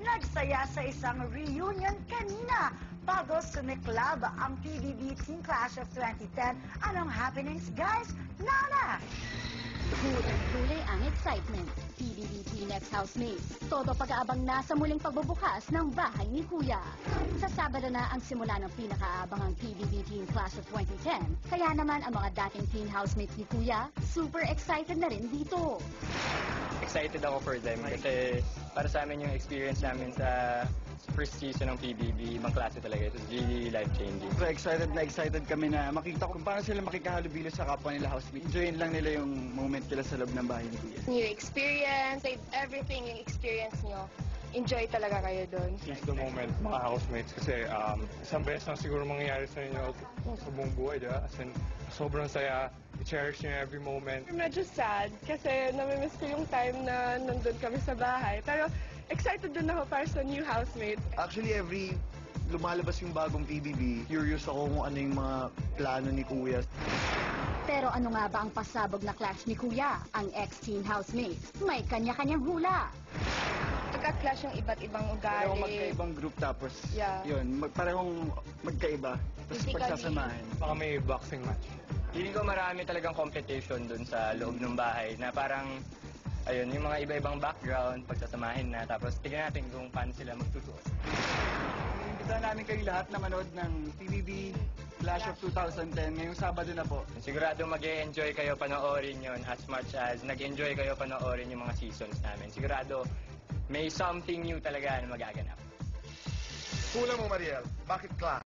nagsaya sa isang reunion kanina bago sumiklab ang PBB Teen Clash of 2010. Anong happenings, guys? Nana! Tuloy ang excitement. PBB Teen ex-housemates. Todo pag-aabang na sa muling pagbubukas ng bahay ni Kuya. Sa Sabado na ang simula ng pinakaabangang PBB Teen Clash of 2010. Kaya naman ang mga dating teen housemates ni Kuya, super excited na rin dito. Excited ako for them kasi para sa amin yung experience namin sa first season ng PBB, ibang klase talaga. It was really life-changing. So excited kami na makita kung paano sila makikahalubilo sa kapwa nila housemate. Enjoyin lang nila yung moment nila sa loob ng bahay ni Kuya. New experience, everything yung experience nyo. Enjoy talaga kayo doon. Seize the moment, mga housemates, kasi isang beses lang siguro mangyayari sa inyo sa buong buhay, di ba? As in, sobrang saya, i-cherish nyo every moment. Medyo sad kasi namimiss ko yung time na nandun kami sa bahay. Pero excited din ako para sa new housemate. Actually, every lumalabas yung bagong PBB, curious ako kung ano yung mga plano ni Kuya. Pero ano nga ba ang pasabog na clash ni Kuya? Ang ex-teen housemates, may kanya-kanyang hula. Nagka-clash yung iba't ibang ugali. Parehong magkaibang group tapos Yeah. yun, parehong magkaiba. Tapos Physically. pagsasamahin. Baka may boxing match. Feeling ko marami talagang competition dun sa loob ng bahay na parang, ayun, yung mga iba-ibang background, pagsasamahin na, tapos tignan natin kung paano sila magtutuos. Imbitahan namin kayong lahat na manood ng PBB Clash of 2010 ngayong Sabado na po. Sigurado mag-e-enjoy kayo panoorin yun as much as nag-enjoy kayo panoorin yung mga seasons namin. Sigurado may something new talaga na magaganap. Hula mo, Mariel. Bakit Clash?